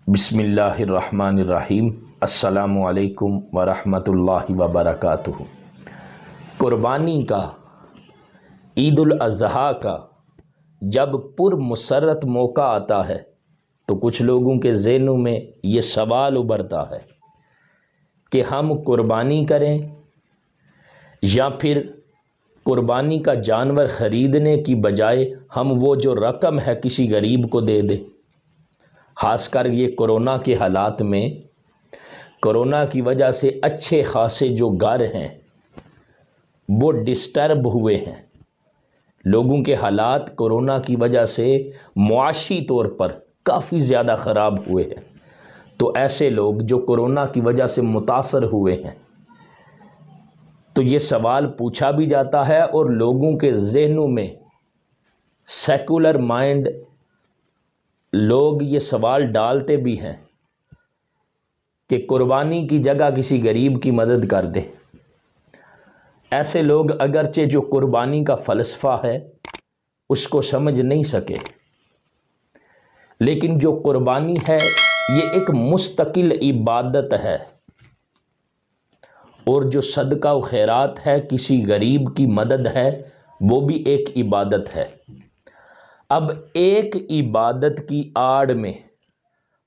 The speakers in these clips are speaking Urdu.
بسم اللہ الرحمن الرحیم۔ السلام علیکم ورحمۃ اللہ وبرکاتہ۔ قربانی کا، عید الاضحیٰ کا جب پر مسرت موقع آتا ہے تو کچھ لوگوں کے ذہنوں میں یہ سوال ابھرتا ہے کہ ہم قربانی کریں یا پھر قربانی کا جانور خریدنے کی بجائے ہم وہ جو رقم ہے کسی غریب کو دے دیں۔ خاص کر یہ کورونا کے حالات میں، کورونا کی وجہ سے اچھے خاصے جو گھر ہیں وہ ڈسٹرب ہوئے ہیں۔ لوگوں کے حالات کورونا کی وجہ سے معاشی طور پر کافی زیادہ خراب ہوئے ہیں، تو ایسے لوگ جو کورونا کی وجہ سے متاثر ہوئے ہیں، تو یہ سوال پوچھا بھی جاتا ہے اور لوگوں کے ذہنوں میں سیکولر مائنڈ لوگ یہ سوال ڈالتے بھی ہیں کہ قربانی کی جگہ کسی غریب کی مدد کر دے۔ ایسے لوگ اگرچہ جو قربانی کا فلسفہ ہے اس کو سمجھ نہیں سکے، لیکن جو قربانی ہے یہ ایک مستقل عبادت ہے، اور جو صدقہ و خیرات ہے، کسی غریب کی مدد ہے، وہ بھی ایک عبادت ہے۔ اب ایک عبادت کی آڑ میں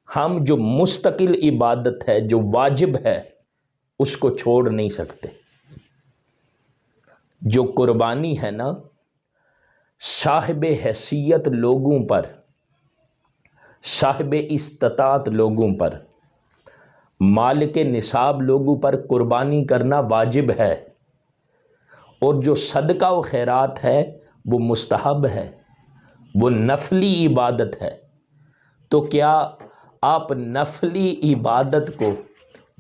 ہم جو مستقل عبادت ہے، جو واجب ہے، اس کو چھوڑ نہیں سکتے۔ جو قربانی ہے نا، صاحب حیثیت لوگوں پر، صاحب استطاعت لوگوں پر، مالک نصاب لوگوں پر قربانی کرنا واجب ہے، اور جو صدقہ و خیرات ہے وہ مستحب ہے، وہ نفلی عبادت ہے۔ تو کیا آپ نفلی عبادت کو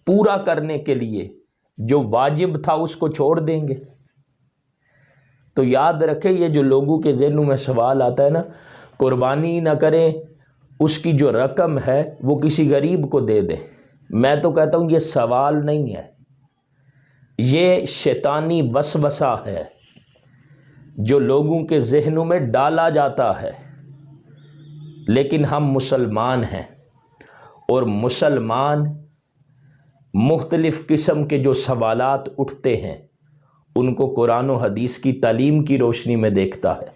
پورا کرنے کے لیے جو واجب تھا اس کو چھوڑ دیں گے؟ تو یاد رکھیں، یہ جو لوگوں کے ذہنوں میں سوال آتا ہے نا، قربانی نہ کریں، اس کی جو رقم ہے وہ کسی غریب کو دے دیں، میں تو کہتا ہوں یہ سوال نہیں ہے، یہ شیطانی وسوسہ ہے جو لوگوں کے ذہنوں میں ڈالا جاتا ہے۔ لیکن ہم مسلمان ہیں، اور مسلمان مختلف قسم کے جو سوالات اٹھتے ہیں ان کو قرآن و حدیث کی تعلیم کی روشنی میں دیکھتا ہے۔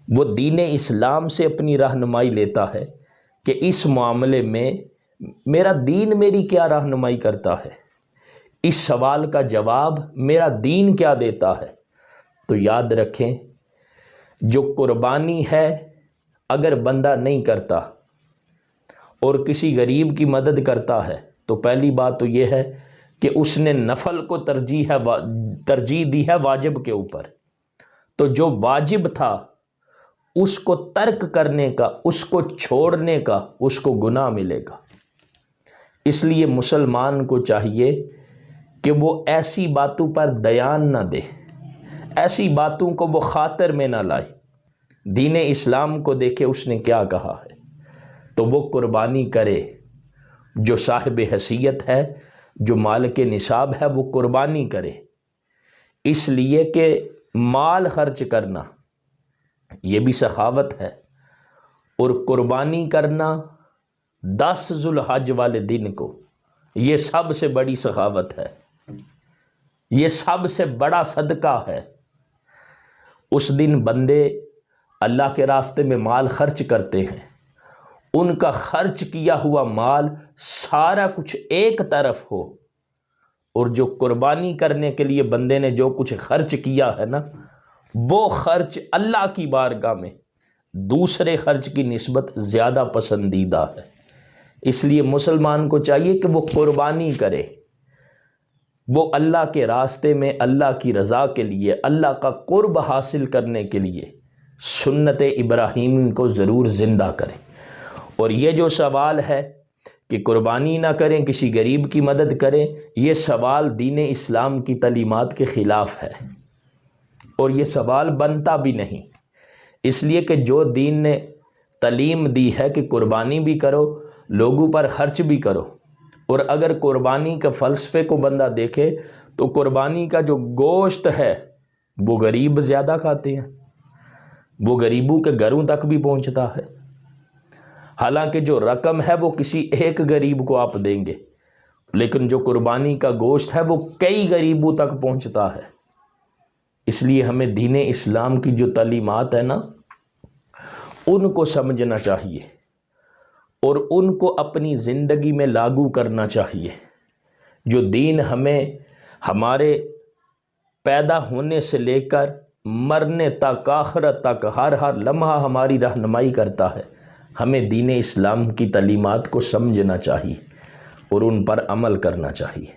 وہ دین اسلام سے اپنی رہنمائی لیتا ہے کہ اس معاملے میں میرا دین میری کیا رہنمائی کرتا ہے، اس سوال کا جواب میرا دین کیا دیتا ہے۔ تو یاد رکھیں، جو قربانی ہے اگر بندہ نہیں کرتا اور کسی غریب کی مدد کرتا ہے تو پہلی بات تو یہ ہے کہ اس نے نفل کو ترجیح دی ہے واجب کے اوپر۔ تو جو واجب تھا اس کو ترک کرنے کا، اس کو چھوڑنے کا، اس کو گناہ ملے گا۔ اس لیے مسلمان کو چاہیے کہ وہ ایسی باتوں پر دھیان نہ دے، ایسی باتوں کو وہ خاطر میں نہ لائے۔ دین اسلام کو دیکھے اس نے کیا کہا ہے، تو وہ قربانی کرے۔ جو صاحب حیثیت ہے، جو مالک نصاب ہے، وہ قربانی کرے، اس لیے کہ مال خرچ کرنا یہ بھی سخاوت ہے، اور قربانی کرنا 10 ذو الحج والے دن کو، یہ سب سے بڑی سخاوت ہے، یہ سب سے بڑا صدقہ ہے۔ اس دن بندے اللہ کے راستے میں مال خرچ کرتے ہیں، ان کا خرچ کیا ہوا مال سارا کچھ ایک طرف ہو، اور جو قربانی کرنے کے لیے بندے نے جو کچھ خرچ کیا ہے نا، وہ خرچ اللہ کی بارگاہ میں دوسرے خرچ کی نسبت زیادہ پسندیدہ ہے۔ اس لیے مسلمان کو چاہیے کہ وہ قربانی کرے، وہ اللہ کے راستے میں اللہ کی رضا کے لیے، اللہ کا قرب حاصل کرنے کے لیے سنت ابراہیمی کو ضرور زندہ کرے۔ اور یہ جو سوال ہے کہ قربانی نہ کریں، کسی غریب کی مدد کریں، یہ سوال دین اسلام کی تعلیمات کے خلاف ہے، اور یہ سوال بنتا بھی نہیں، اس لیے کہ جو دین نے تعلیم دی ہے کہ قربانی بھی کرو، لوگوں پر خرچ بھی کرو، اور اگر قربانی کے فلسفے کو بندہ دیکھے تو قربانی کا جو گوشت ہے وہ غریب زیادہ کھاتے ہیں، وہ غریبوں کے گھروں تک بھی پہنچتا ہے۔ حالانکہ جو رقم ہے وہ کسی ایک غریب کو آپ دیں گے، لیکن جو قربانی کا گوشت ہے وہ کئی غریبوں تک پہنچتا ہے۔ اس لیے ہمیں دین اسلام کی جو تعلیمات ہے نا، ان کو سمجھنا چاہیے اور ان کو اپنی زندگی میں لاگو کرنا چاہیے۔ جو دین ہمیں ہمارے پیدا ہونے سے لے کر مرنے تک، آخرت تک، ہر لمحہ ہماری رہنمائی کرتا ہے، ہمیں دین اسلام کی تعلیمات کو سمجھنا چاہیے اور ان پر عمل کرنا چاہیے۔